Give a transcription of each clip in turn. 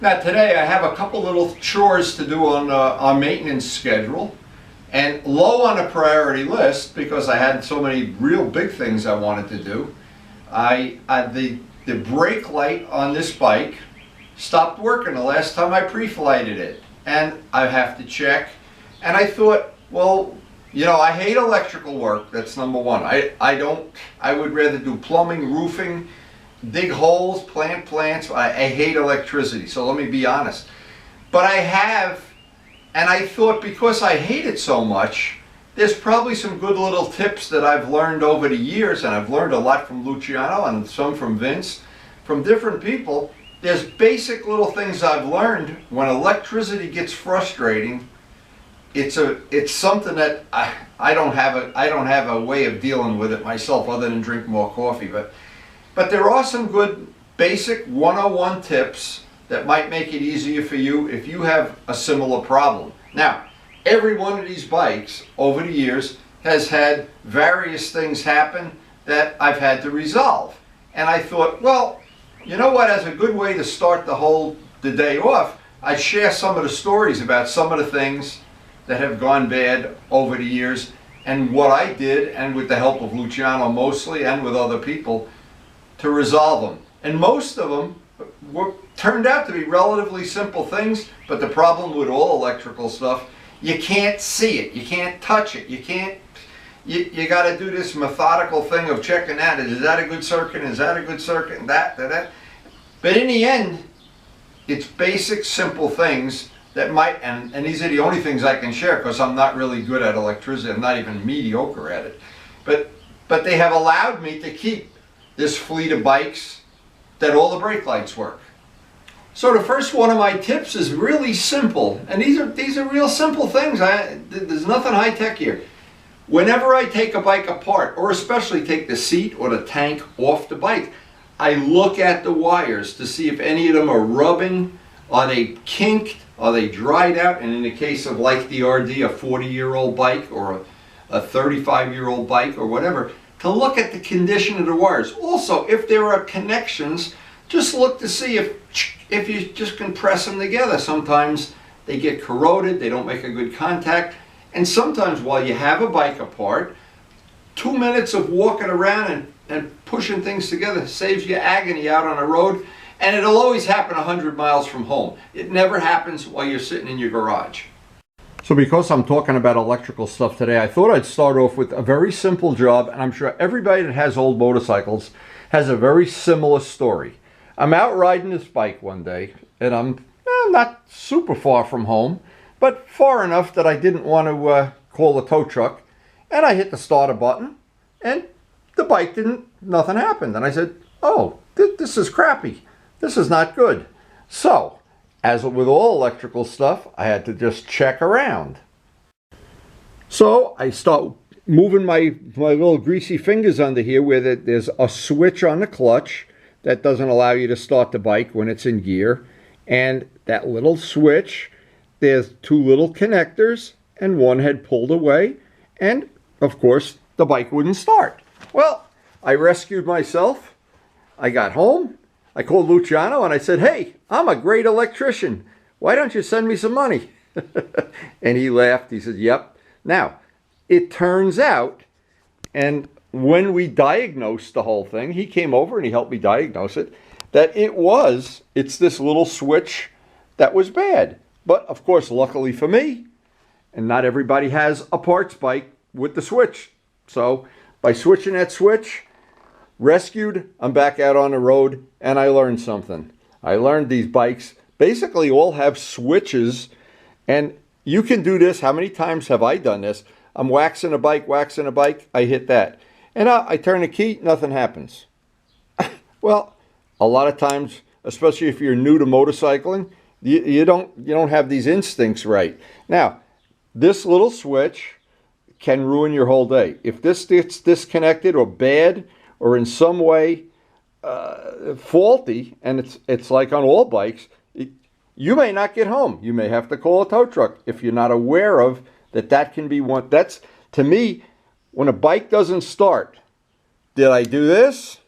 Now today I have a couple little chores to do on our maintenance schedule, and low on the priority list because I had so many real big things I wanted to do. The brake light on this bike stopped working the last time I pre-flighted it, and I have to check. And I thought, well, you know, I hate electrical work. That's number one. I would rather do plumbing, roofing, dig holes, plant plants. I hate electricity, so let me be honest. But I have, and I thought because I hate it so much, there's probably some good little tips that I've learned over the years, and I've learned a lot from Luciano and some from Vince, from different people. There's basic little things I've learned when electricity gets frustrating. It's something that I don't have a way of dealing with it myself other than drink more coffee. But there are some good basic 101 tips that might make it easier for you if you have a similar problem. Now, every one of these bikes over the years has had various things happen that I've had to resolve. And I thought, well, you know what, as a good way to start the day off, I'd share some of the stories about some of the things that have gone bad over the years and what I did, and with the help of Luciano mostly and with other people, to resolve them. And most of them turned out to be relatively simple things, but the problem with all electrical stuff, you can't see it, you can't touch it, you got to do this methodical thing of checking that. Is that a good circuit? Is that a good circuit? And that. But in the end, it's basic, simple things that might, and these are the only things I can share because I'm not really good at electricity. I'm not even mediocre at it. But they have allowed me to keep this fleet of bikes that all the brake lights work. So the first one of my tips is really simple, and these are real simple things. There's nothing high tech here. Whenever I take a bike apart, or especially take the seat or the tank off the bike, I look at the wires to see if any of them are rubbing. Are they kinked? Are they dried out? And in the case of like the RD, a 40-year-old bike or a 35-year-old bike or whatever, to look at the condition of the wires. Also, if there are connections, just look to see if you just can press them together. Sometimes they get corroded, they don't make a good contact. And sometimes while you have a bike apart, 2 minutes of walking around and pushing things together saves you agony out on the road. And it'll always happen 100 miles from home. It never happens while you're sitting in your garage. So because I'm talking about electrical stuff today, I thought I'd start off with a very simple job, and I'm sure everybody that has old motorcycles has a very similar story. I'm out riding this bike one day, and I'm not super far from home, but far enough that I didn't want to call a tow truck, and I hit the starter button, and the bike nothing happened. And I said, oh, this is crappy. This is not good. So, as with all electrical stuff, I had to just check around. So I start moving my little greasy fingers under here where there's a switch on the clutch that doesn't allow you to start the bike when it's in gear. And that little switch, there's two little connectors, and one had pulled away. And, of course, the bike wouldn't start. Well, I rescued myself. I got home. I called Luciano and I said, hey, I'm a great electrician. Why don't you send me some money? And he laughed. He said, yep. Now, it turns out, and when we diagnosed the whole thing, he came over and he helped me diagnose it, that it's this little switch that was bad. But, of course, luckily for me, and not everybody has a parts bike with the switch. So, by switching that switch, rescued, I'm back out on the road, and I learned something. I learned these bikes basically all have switches, and you can do this. How many times have I done this? I'm waxing a bike, I hit that. And I turn the key, nothing happens. Well, a lot of times, especially if you're new to motorcycling, you don't have these instincts right. Now, this little switch can ruin your whole day. If this gets disconnected or bad, or in some way faulty, and it's like on all bikes, you may not get home. You may have to call a tow truck if you're not aware of that can be one. That's, to me, when a bike doesn't start, did I do this?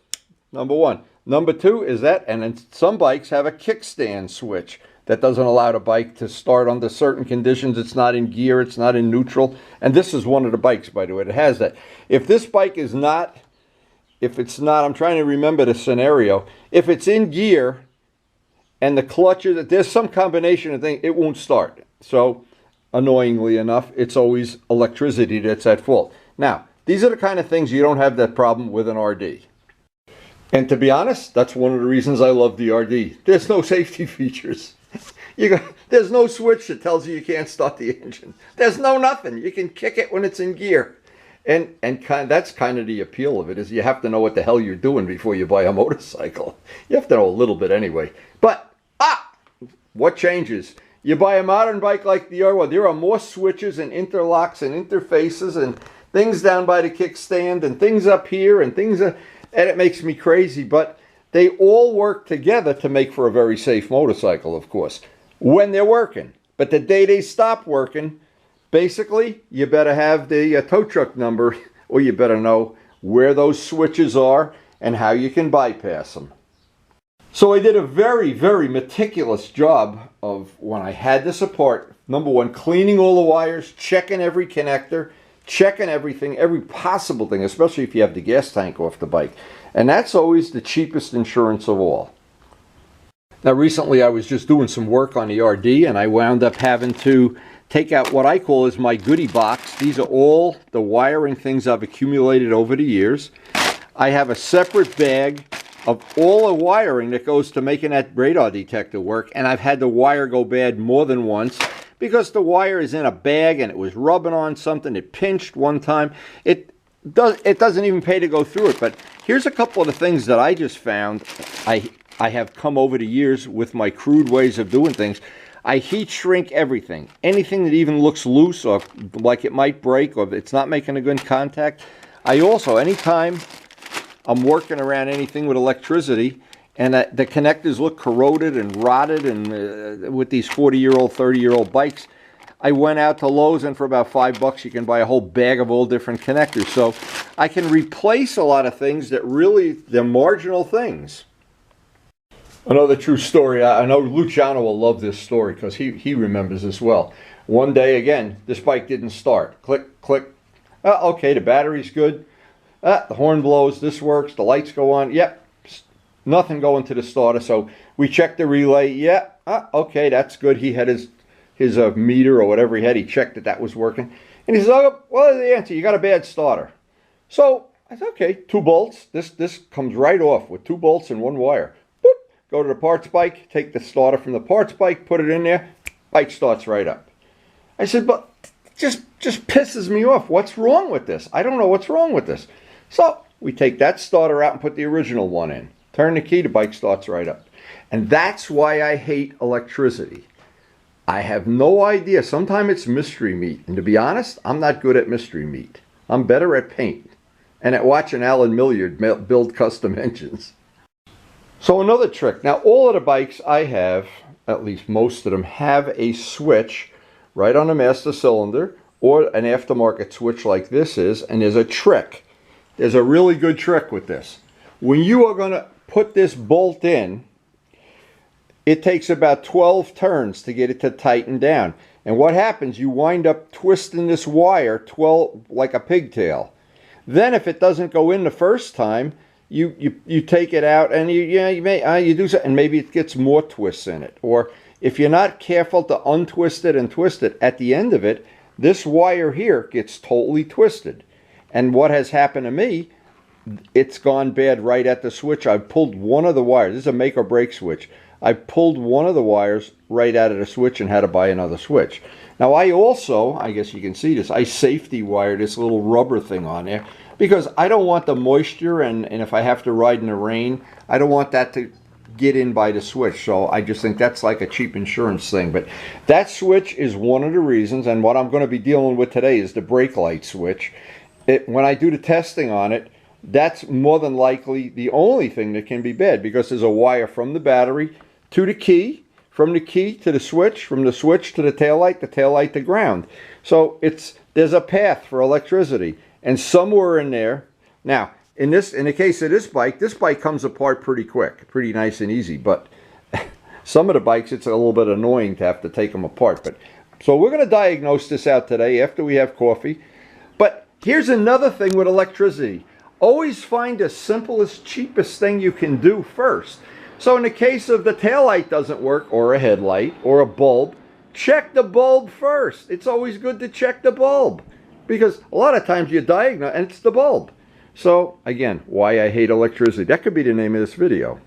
Number one. Number two is that, and then some bikes have a kickstand switch that doesn't allow the bike to start under certain conditions. It's not in gear, it's not in neutral. And this is one of the bikes, by the way, that has that. If this bike is not, if it's not, I'm trying to remember the scenario. If it's in gear and the clutch is, there's some combination of things, it won't start. So, annoyingly enough, it's always electricity that's at fault. Now, these are the kind of things you don't have that problem with an RD. And to be honest, that's one of the reasons I love the RD. There's no safety features. There's no switch that tells you can't start the engine. There's no nothing. You can kick it when it's in gear. And that's kind of the appeal of it, is you have to know what the hell you're doing before you buy a motorcycle. You have to know a little bit anyway. But, what changes? You buy a modern bike like the R1, there are more switches and interlocks and interfaces and things down by the kickstand and things up here and things, and it makes me crazy. But they all work together to make for a very safe motorcycle, of course, when they're working. But the day they stop working, basically, you better have the tow truck number, or you better know where those switches are and how you can bypass them. So I did a very, very meticulous job of, when I had this apart, number one, cleaning all the wires, checking every connector, checking everything, every possible thing, especially if you have the gas tank off the bike. And that's always the cheapest insurance of all. Now, recently I was just doing some work on the RD, and I wound up having to take out what I call is my goodie box. These are all the wiring things I've accumulated over the years. I have a separate bag of all the wiring that goes to making that radar detector work, and I've had the wire go bad more than once because the wire is in a bag and it was rubbing on something. It pinched one time. It doesn't even pay to go through it. But here's a couple of the things that I just found. I have come over the years with my crude ways of doing things. I heat shrink everything. Anything that even looks loose or like it might break or it's not making a good contact. I also, anytime I'm working around anything with electricity and the connectors look corroded and rotted, and with these 40-year-old, 30-year-old bikes, I went out to Lowe's, and for about $5 you can buy a whole bag of all different connectors. So I can replace a lot of things that really, they're marginal things. Another true story, I know Luciano will love this story because he remembers this well. One day, again, this bike didn't start. Click, click. Okay, the battery's good. The horn blows, this works, the lights go on. Yep, nothing going to the starter. So we checked the relay. Yeah, okay, that's good. He had his meter or whatever he had. He checked that was working. And he says, oh, well, the answer, you got a bad starter. So I said, okay, 2 bolts. This comes right off with 2 bolts and 1 wire. Boop, go to the parts bike, take the starter from the parts bike, put it in there, bike starts right up. I said, but just pisses me off. What's wrong with this? I don't know what's wrong with this. So we take that starter out and put the original one in. Turn the key, the bike starts right up. And that's why I hate electricity. I have no idea. Sometimes it's mystery meat. And to be honest, I'm not good at mystery meat. I'm better at paint and at watching Alan Milliard build custom engines. So another trick. Now, all of the bikes I have, at least most of them, have a switch right on the master cylinder or an aftermarket switch like this is, and there's a trick. There's a really good trick with this. When you are going to put this bolt in, it takes about 12 turns to get it to tighten down. And what happens, you wind up twisting this wire 12 like a pigtail. Then if it doesn't go in the first time, you take it out and you do something, and maybe it gets more twists in it. Or if you're not careful to untwist it and twist it, at the end of it, this wire here gets totally twisted. And what has happened to me, it's gone bad right at the switch. I pulled one of the wires. This is a make or break switch. I pulled one of the wires right out of the switch and had to buy another switch. Now I also, I guess you can see this, I safety wire this little rubber thing on there because I don't want the moisture and if I have to ride in the rain, I don't want that to get in by the switch. So I just think that's like a cheap insurance thing. But that switch is one of the reasons, and what I'm going to be dealing with today is the brake light switch. When I do the testing on it, that's more than likely the only thing that can be bad because there's a wire from the battery to the key, from the key to the switch, from the switch to the taillight to ground. So there's a path for electricity. And somewhere in there, now in the case of this bike comes apart pretty quick, pretty nice and easy. But some of the bikes, it's a little bit annoying to have to take them apart. But so we're going to diagnose this out today after we have coffee. But here's another thing with electricity. Always find the simplest, cheapest thing you can do first. So in the case of the taillight doesn't work, or a headlight, or a bulb, check the bulb first. It's always good to check the bulb, because a lot of times you diagnose and it's the bulb. So again, why I hate electricity. That could be the name of this video.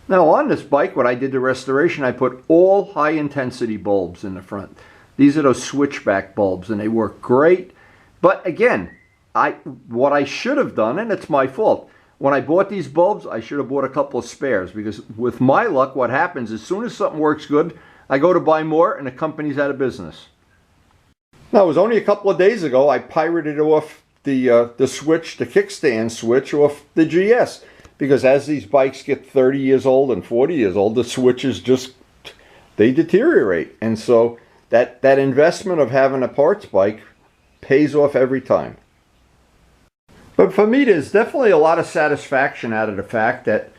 Now on this bike, when I did the restoration, I put all high intensity bulbs in the front. These are those switchback bulbs and they work great. But again, what I should have done, and it's my fault, when I bought these bulbs, I should have bought a couple of spares, because with my luck, what happens, as soon as something works good, I go to buy more and the company's out of business. Now, it was only a couple of days ago I pirated off the switch, the kickstand switch off the GS, because as these bikes get 30 years old and 40 years old, the switches just, they deteriorate. And so that investment of having a parts bike pays off every time. But for me, there's definitely a lot of satisfaction out of the fact that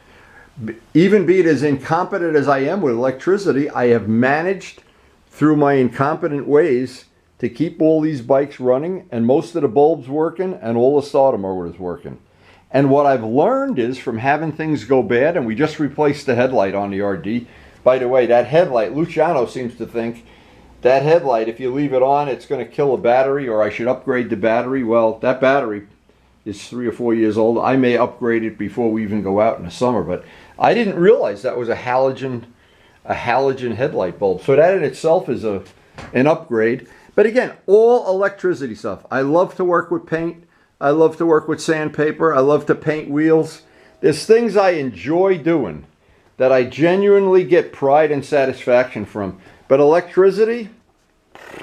even being as incompetent as I am with electricity, I have managed through my incompetent ways to keep all these bikes running and most of the bulbs working and all the starter motors working. And what I've learned is from having things go bad, and we just replaced the headlight on the RD. By the way, that headlight, Luciano seems to think that headlight, if you leave it on, it's going to kill a battery, or I should upgrade the battery. Well, that battery is 3 or 4 years old. I may upgrade it before we even go out in the summer, but I didn't realize that was a halogen headlight bulb. So that in itself is an upgrade. But again, all electricity stuff. I love to work with paint. I love to work with sandpaper. I love to paint wheels. There's things I enjoy doing that I genuinely get pride and satisfaction from. But electricity,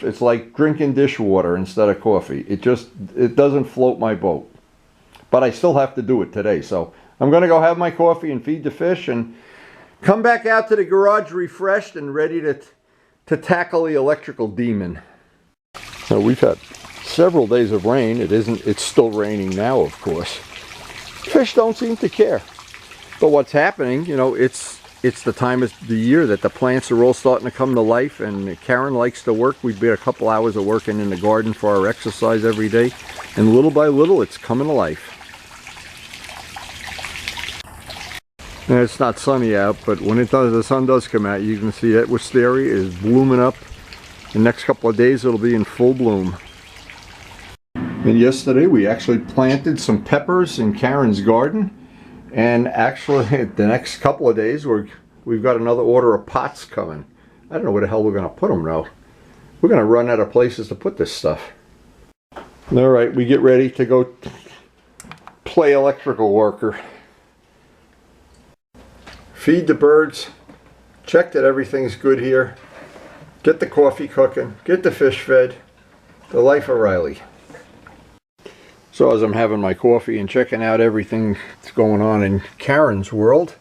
it's like drinking dishwater instead of coffee. It doesn't float my boat. But I still have to do it today. So I'm going to go have my coffee and feed the fish and come back out to the garage refreshed and ready to tackle the electrical demon. So we've had several days of rain. It's still raining now, of course. Fish don't seem to care. But what's happening, you know, it's the time of the year that the plants are all starting to come to life, and Karen likes to work. We've been a couple hours of working in the garden for our exercise every day, and little by little it's coming to life. Now, it's not sunny out, but when the sun does come out, you can see that wisteria is blooming up. The next couple of days it'll be in full bloom. And yesterday we actually planted some peppers in Karen's garden, and actually the next couple of days we've got another order of pots coming. I don't know where the hell we're going to put them though. We're going to run out of places to put this stuff. All right, we get ready to go play electrical worker. Feed the birds, check that everything's good here, get the coffee cooking, get the fish fed, the life of Riley. So as I'm having my coffee and checking out everything that's going on in Karen's world,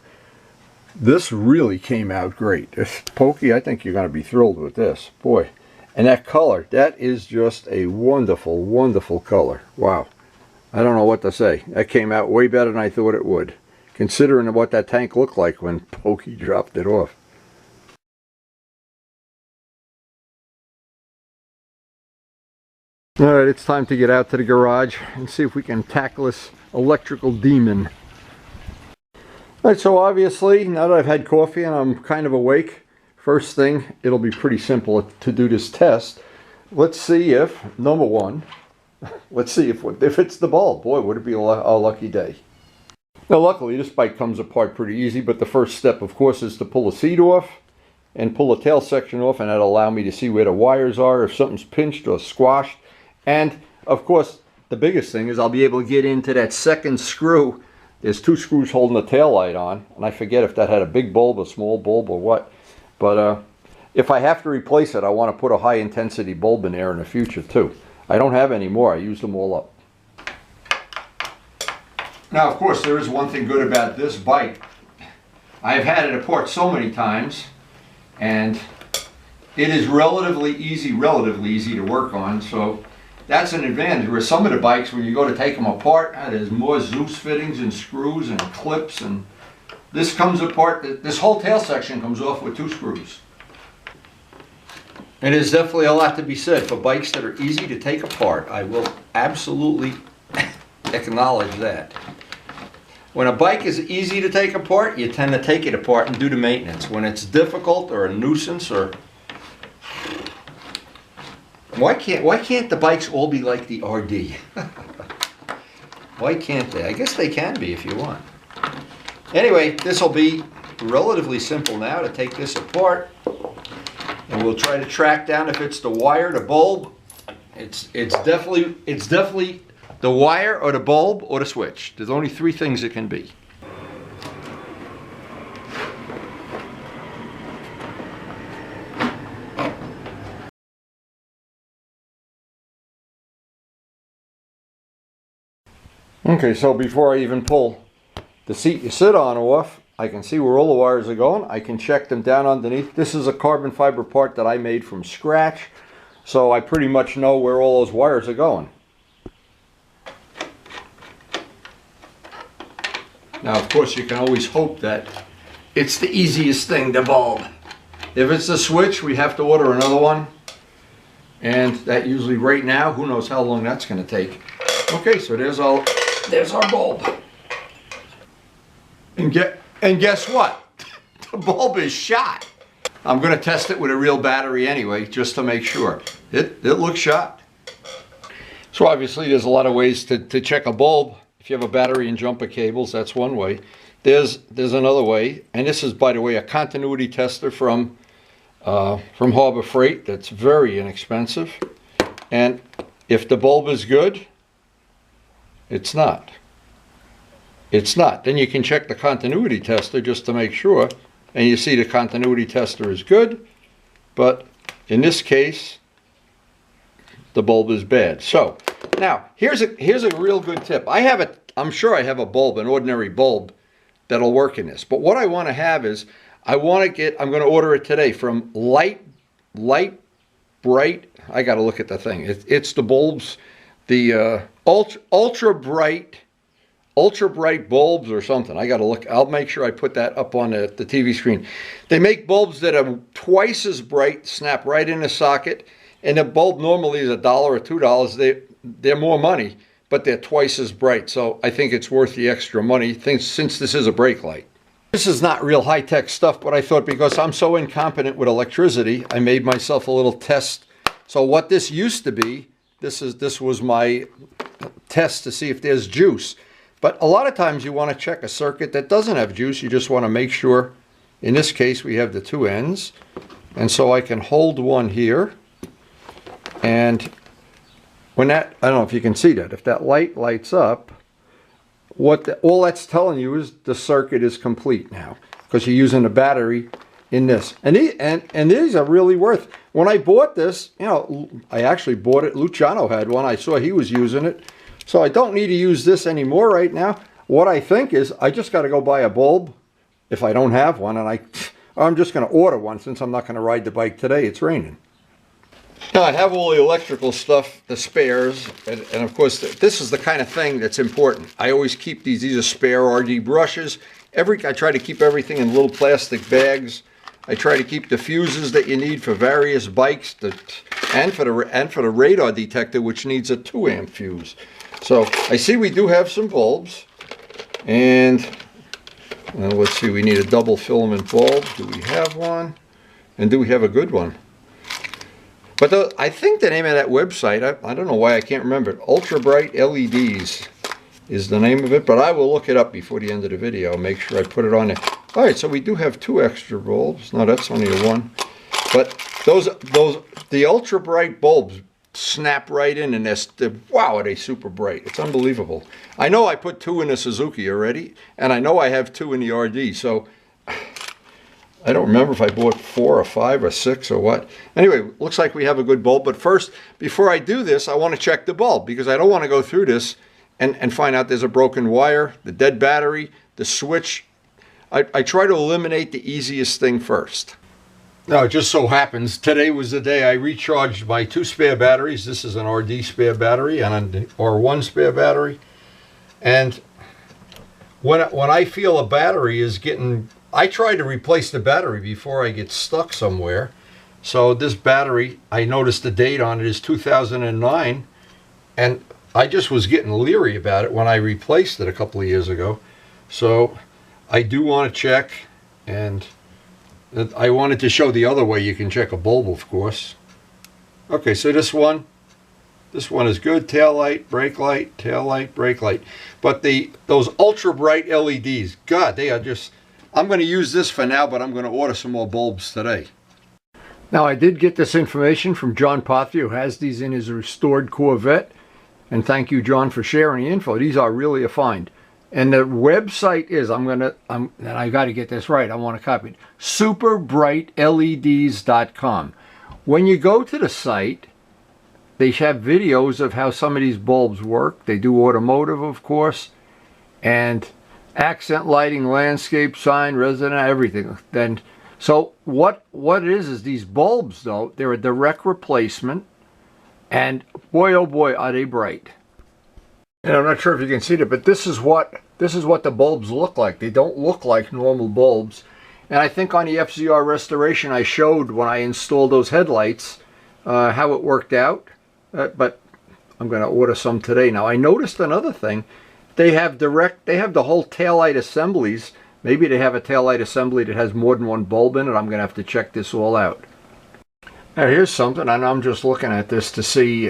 this really came out great. Pokey, I think you're going to be thrilled with this. Boy, and that color, that is just a wonderful, wonderful color. Wow. I don't know what to say. That came out way better than I thought it would, considering what that tank looked like when Pokey dropped it off. Alright, it's time to get out to the garage and see if we can tackle this electrical demon. Alright, so obviously, now that I've had coffee and I'm kind of awake, first thing, it'll be pretty simple to do this test. Let's see if, number one, let's see if it's the bulb. Boy, would it be a lucky day. Now luckily this bike comes apart pretty easy, but the first step of course is to pull the seat off and pull the tail section off, and that'll allow me to see where the wires are, if something's pinched or squashed. And of course the biggest thing is I'll be able to get into that second screw. There's two screws holding the tail light on, and I forget if that had a big bulb, a small bulb, or what. But if I have to replace it, I want to put a high intensity bulb in there in the future too. I don't have any more. I used them all up. Now, of course, there is one thing good about this bike. I've had it apart so many times, and it is relatively easy to work on, so that's an advantage. Where some of the bikes, when you go to take them apart, there's more Zeus fittings and screws and clips, and this comes apart, this whole tail section comes off with 2 screws. And there's definitely a lot to be said for bikes that are easy to take apart. I will absolutely acknowledge that. When a bike is easy to take apart, you tend to take it apart and do the maintenance. When it's difficult or a nuisance, or why can't the bikes all be like the RD? Why can't they? I guess they can be if you want. Anyway, this will be relatively simple now to take this apart, and we'll try to track down if it's the wire, the bulb. It's definitely the wire or the bulb or the switch. There's only 3 things it can be. Okay, so before I even pull the seat you sit on off, I can see where all the wires are going. I can check them down underneath. This is a carbon fiber part that I made from scratch, so I pretty much know where all those wires are going. Now, of course, you can always hope that it's the easiest thing, the bulb. If it's the switch, we have to order another one, and that usually right now, who knows how long that's going to take. Okay, so there's our bulb. And guess what? The bulb is shot. I'm going to test it with a real battery anyway, just to make sure. It looks shot. So obviously there's a lot of ways to check a bulb. If you have a battery and jumper cables, that's one way. There's another way, and this is, by the way, a continuity tester from Harbor Freight that's very inexpensive. And if the bulb is good, it's not. It's not. Then you can check the continuity tester just to make sure, and you see the continuity tester is good, but in this case, the bulb is bad. So now here's a real good tip. I'm sure I have a bulb, an ordinary bulb, that'll work in this. But what I want to have is, I'm going to order it today from Light Bright. I got to look at the thing. It's the bulbs, the ultra bright bulbs or something. I got to look. I'll make sure I put that up on the TV screen. They make bulbs that are twice as bright, snap right in the socket, and a bulb normally is $1 or $2. They're more money, but they're twice as bright. So I think it's worth the extra money since this is a brake light. This is not real high-tech stuff, but I thought because I'm so incompetent with electricity, I made myself a little test. So what this used to be, this was my test to see if there's juice. But a lot of times you want to check a circuit that doesn't have juice. You just want to make sure. In this case, we have the 2 ends. And so I can hold one here. And when I don't know if you can see that, if that light lights up, all that's telling you is the circuit is complete now, because you're using the battery in this. And these are really worth. When I bought this, I actually bought it. Luciano had one. I saw he was using it. So I don't need to use this anymore right now. What I think is I just got to go buy a bulb if I don't have one, and I'm just going to order one since I'm not going to ride the bike today. It's raining. Now I have all the electrical stuff, the spares, and of course this is the kind of thing that's important. I always keep these are spare RD brushes. I try to keep everything in little plastic bags. I try to keep the fuses that you need for various bikes, and for the radar detector, which needs a 2-amp fuse. So I see we do have some bulbs, and let's see, we need a double filament bulb. Do we have one? And do we have a good one? But I think the name of that website, I don't know why I can't remember it. Ultra Bright LEDs is the name of it, but I will look it up before the end of the video. Make sure I put it on there. All right, so we do have 2 extra bulbs. No, that's only a 1. But the Ultra Bright bulbs snap right in, and wow, are they super bright. It's unbelievable. I know I put 2 in the Suzuki already, and I know I have 2 in the RD, so I don't remember if I bought 4 or 5 or 6 or what. Anyway, looks like we have a good bulb. But first, before I do this, I want to check the bulb, because I don't want to go through this and find out there's a broken wire, the dead battery, the switch. I try to eliminate the easiest thing first. Now, it just so happens today was the day I recharged my 2 spare batteries. This is an RD spare battery and an R1 spare battery. And when I feel a battery is getting, I try to replace the battery before I get stuck somewhere. So this battery, I noticed the date on it is 2009, and I just was getting leery about it when I replaced it a couple of years ago. So I do want to check, and I wanted to show the other way you can check a bulb, of course. Okay, so this one is good. Tail light, brake light, tail light, brake light. But those ultra bright LEDs, God, they are just, I'm going to use this for now, but I'm going to order some more bulbs today. Now, I did get this information from John Pothia, who has these in his restored Corvette. And thank you, John, for sharing the info. These are really a find. And the website is, and I got to get this right, I want to copy it, SUPERBRITELEDS.com. When you go to the site, they have videos of how some of these bulbs work. They do automotive, of course, and accent lighting, landscape, sign, resident, everything. Then, so what it is these bulbs, though, they're a direct replacement, and boy, oh boy, are they bright. And I'm not sure if you can see it, but this is what the bulbs look like. They don't look like normal bulbs. And I think on the FZR restoration I showed when I installed those headlights how it worked out. But I'm going to order some today. Now, I noticed another thing. They have the whole taillight assemblies. Maybe they have a taillight assembly that has more than one bulb in it. I'm going to have to check this all out. Now, here's something, and I'm just looking at this to see.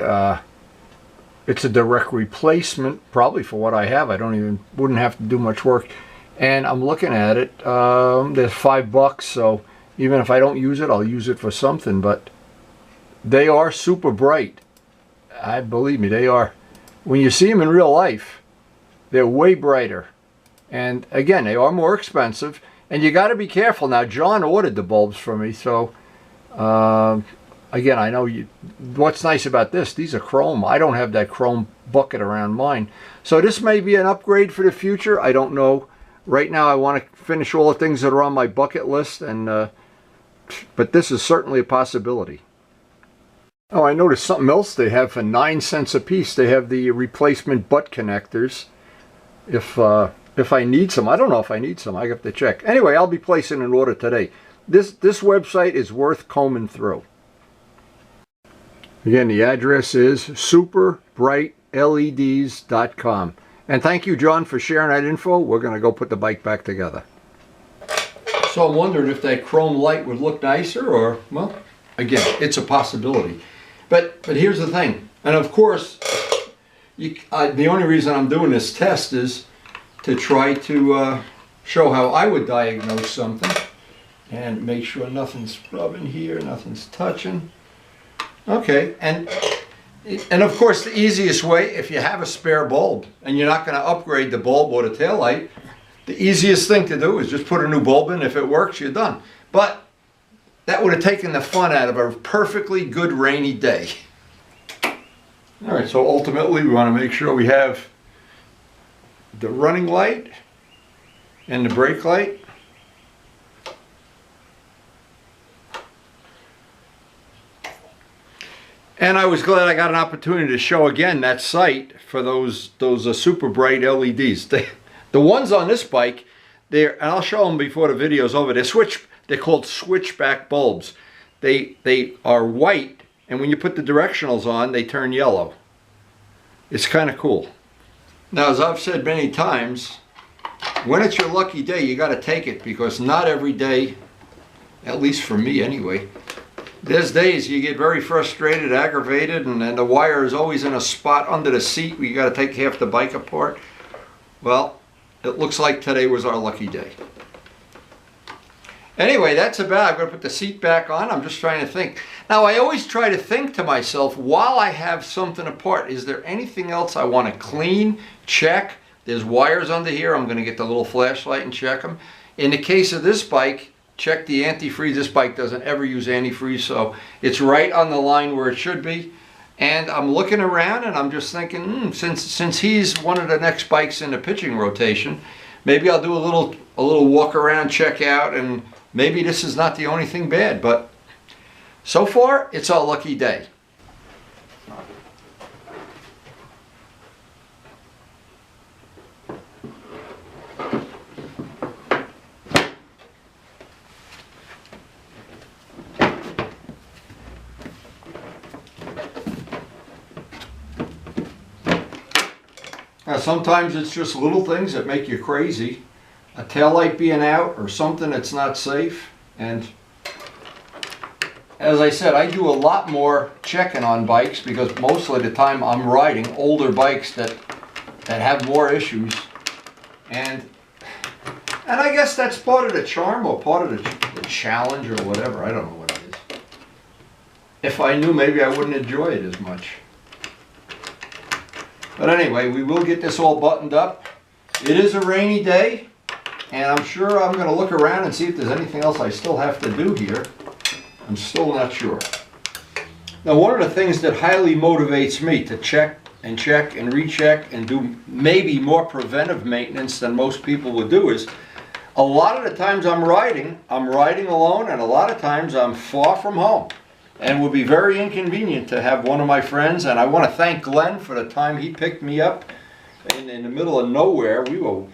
It's a direct replacement, probably for what I have. Wouldn't have to do much work. And I'm looking at it. There's $5, so even if I don't use it, I'll use it for something. But they are super bright. Believe me, they are. When you see them in real life, they're way brighter. And again, they are more expensive. And you got to be careful. Now, John ordered the bulbs for me, so again, I know what's nice about this, these are chrome. I don't have that chrome bucket around mine. So this may be an upgrade for the future. I don't know. Right now I want to finish all the things that are on my bucket list, and but this is certainly a possibility. Oh, I noticed something else they have for 9 cents a piece. They have the replacement butt connectors. If I need some. I don't know if I need some. I have to check. Anyway, I'll be placing an order today. This website is worth combing through. Again, the address is SUPERBRITELEDS.com. And thank you, John, for sharing that info. We're going to go put the bike back together. So I'm wondering if that chrome light would look nicer, or, well, again, it's a possibility. But here's the thing. And of course, the only reason I'm doing this test is to try to show how I would diagnose something. And make sure nothing's rubbing here, nothing's touching. Okay, and of course the easiest way, if you have a spare bulb and you're not going to upgrade the bulb or the taillight, the easiest thing to do is just put a new bulb in. If it works, you're done. But that would have taken the fun out of a perfectly good rainy day. All right, so ultimately we want to make sure we have the running light and the brake light. And I was glad I got an opportunity to show again that site for those super bright LEDs. The ones on this bike, and I'll show them before the video's over. They're called switchback bulbs. They are white, and when you put the directionals on, they turn yellow. It's kind of cool. Now, as I've said many times, when it's your lucky day, you got to take it, because not every day, at least for me anyway, there's days you get very frustrated, aggravated, and the wire is always in a spot under the seat where you got to take half the bike apart. Well, it looks like today was our lucky day. Anyway, that's about it. I'm going to put the seat back on. I'm just trying to think. Now, I always try to think to myself, while I have something apart, is there anything else I want to clean, check? There's wires under here. I'm going to get the little flashlight and check them. In the case of this bike, check the antifreeze. This bike doesn't ever use antifreeze, so it's right on the line where it should be. And I'm looking around and I'm just thinking, since he's one of the next bikes in the pitching rotation, maybe I'll do a little walk around, check out, and maybe this is not the only thing bad, but so far it's a lucky day. Now, sometimes it's just little things that make you crazy. A taillight being out or something that's not safe. And as I said, I do a lot more checking on bikes because most of the time I'm riding older bikes that have more issues. And I guess that's part of the charm or part of the challenge or whatever. I don't know what it is. If I knew, maybe I wouldn't enjoy it as much. But anyway, we will get this all buttoned up. It is a rainy day, and I'm sure I'm going to look around and see if there's anything else I still have to do here. I'm still not sure. Now, one of the things that highly motivates me to check and recheck and do maybe more preventive maintenance than most people would do is a lot of the times I'm riding alone, and a lot of times I'm far from home. And it would be very inconvenient to have one of my friends, and I want to thank Glenn for the time he picked me up in the middle of nowhere.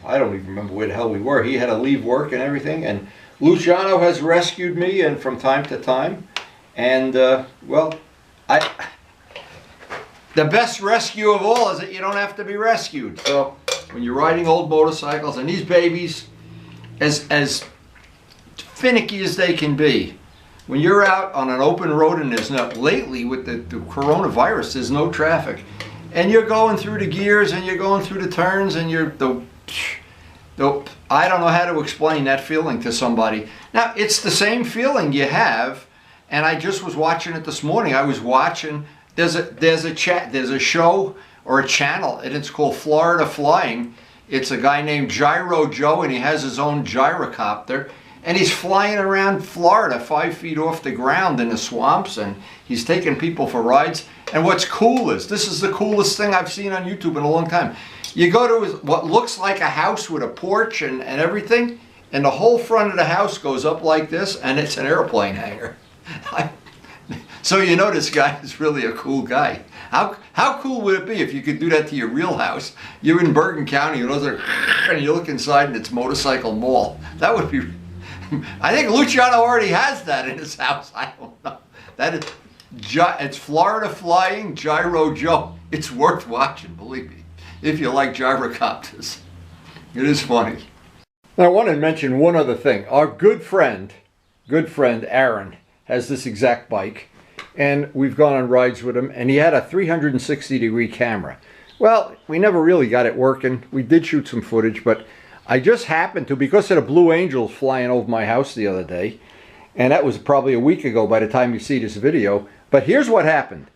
I don't even remember where the hell we were. He had to leave work and everything, and Luciano has rescued me and from time to time. And well, the best rescue of all is that you don't have to be rescued. So when you're riding old motorcycles, and these babies, as finicky as they can be, when you're out on an open road and there's not, lately with the coronavirus, there's no traffic, and you're going through the gears and you're going through the turns and I don't know how to explain that feeling to somebody. Now, it's the same feeling you have, and I just was watching it this morning. I was watching, there's a show or a channel, and it's called Florida Flying. It's a guy named Gyro Joe, and he has his own gyrocopter. And he's flying around Florida 5 feet off the ground in the swamps, and he's taking people for rides. And what's cool is, this is the coolest thing I've seen on YouTube in a long time. You go to what looks like a house with a porch and everything, and the whole front of the house goes up like this, and it's an airplane hangar. So you know this guy is really a cool guy. How cool would it be if you could do that to your real house? You're in Bergen County, and you look inside and it's Motorcycle Mall. That would be... I think Luciano already has that in his house. I don't know. It's Florida Flying Gyro Joe. It's worth watching, believe me, if you like gyrocopters. It is funny. Now, I want to mention one other thing. Our good friend Aaron has this exact bike, and we've gone on rides with him, and he had a 360-degree camera. Well, we never really got it working. We did shoot some footage, but I just happened to, because of the Blue Angels flying over my house the other day, and that was probably a week ago by the time you see this video, but here's what happened.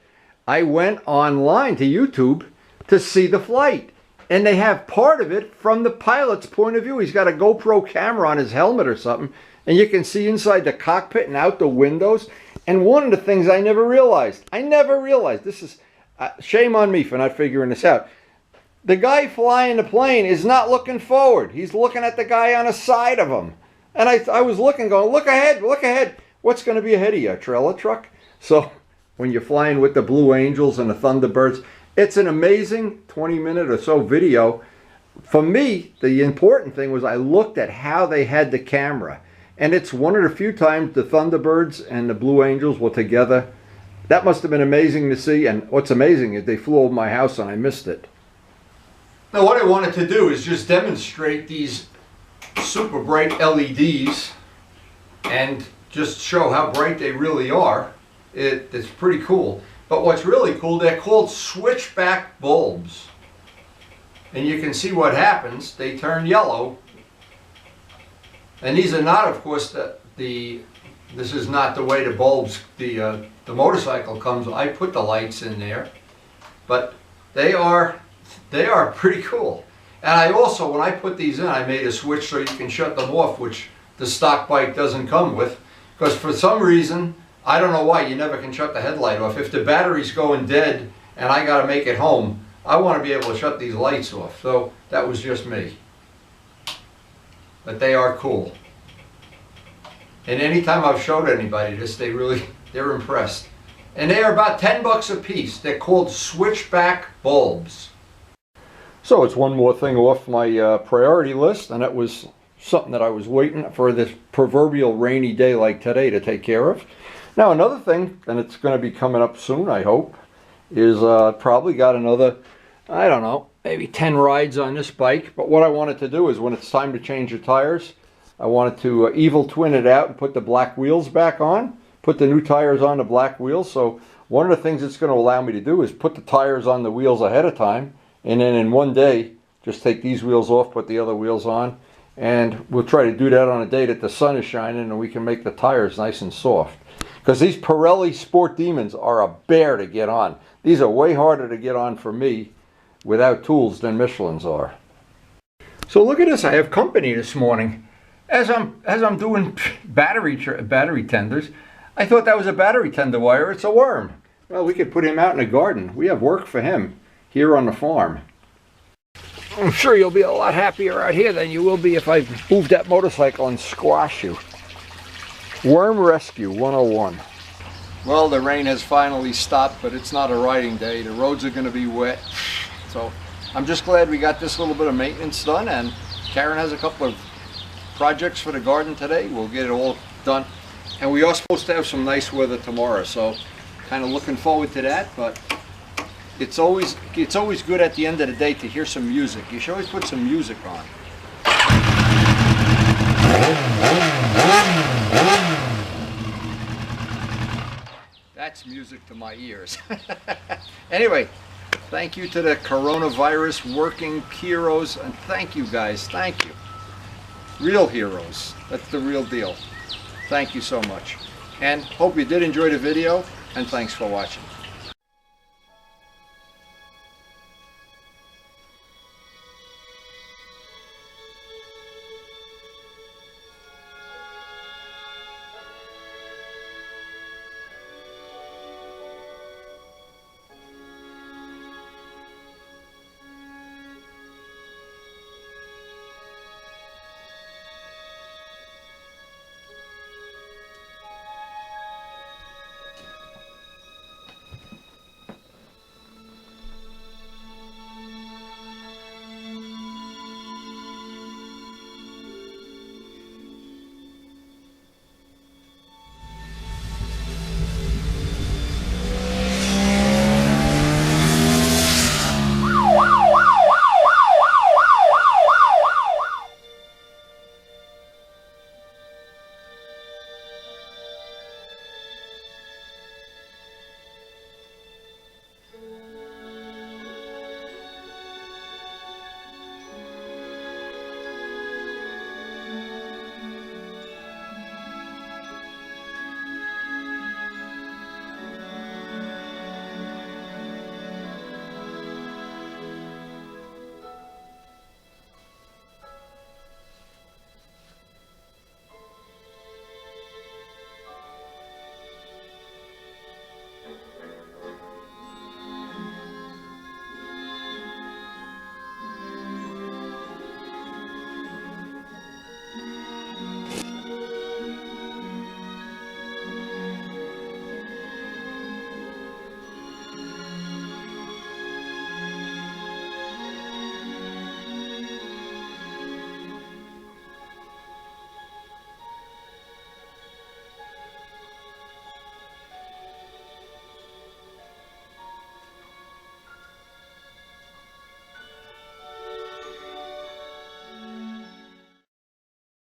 I went online to YouTube to see the flight, and they have part of it from the pilot's point of view. He's got a GoPro camera on his helmet or something, and you can see inside the cockpit and out the windows. And one of the things I never realized, this is, shame on me for not figuring this out. The guy flying the plane is not looking forward. He's looking at the guy on the side of him. And I was looking, going, look ahead. What's going to be ahead of you, a trailer truck? So when you're flying with the Blue Angels and the Thunderbirds, it's an amazing 20-minute or so video. For me, the important thing was I looked at how they had the camera. And it's one of the few times the Thunderbirds and the Blue Angels were together. That must have been amazing to see. And what's amazing is they flew over my house and I missed it. Now, what I wanted to do is just demonstrate these super bright LEDs and just show how bright they really are. It's pretty cool. But what's really cool, they're called switchback bulbs. And you can see what happens. They turn yellow. And these are not, of course, this is not the way the bulbs, the motorcycle comes. I put the lights in there. But they are pretty cool. And I also, when I put these in, I made a switch so you can shut them off, which the stock bike doesn't come with. Because for some reason, I don't know why, you never can shut the headlight off. If the battery's going dead and I got to make it home, I want to be able to shut these lights off. So that was just me. But they are cool. And anytime I've showed anybody this, they're impressed. And they are about 10 bucks a piece. They're called switchback bulbs. So it's one more thing off my priority list, and that was something that I was waiting for this proverbial rainy day like today to take care of. Now another thing, and it's going to be coming up soon, I hope, is probably got another, I don't know, maybe 10 rides on this bike. But what I wanted to do is when it's time to change the tires, I wanted to evil twin it out and put the black wheels back on, put the new tires on the black wheels. So one of the things it's going to allow me to do is put the tires on the wheels ahead of time, and then in one day just take these wheels off, put the other wheels on, and we'll try to do that on a day that the sun is shining and we can make the tires nice and soft. Because these Pirelli Sport Demons are a bear to get on. These are way harder to get on for me without tools than Michelin's are. So look at this, I have company this morning. As I'm doing battery tenders, I thought that was a battery tender wire. It's a worm. Well, we could put him out in the garden. We have work for him here on the farm. I'm sure you'll be a lot happier out here than you will be if I move that motorcycle and squash you. Worm Rescue 101. Well, the rain has finally stopped, but it's not a riding day. The roads are going to be wet. So I'm just glad we got this little bit of maintenance done, and Karen has a couple of projects for the garden today. We'll get it all done. And we are supposed to have some nice weather tomorrow, so kind of looking forward to that. But it's always good at the end of the day to hear some music. You should always put some music on. That's music to my ears. Anyway, thank you to the coronavirus working heroes, and thank you guys, thank you. Real heroes, that's the real deal. Thank you so much. And hope you did enjoy the video, and thanks for watching.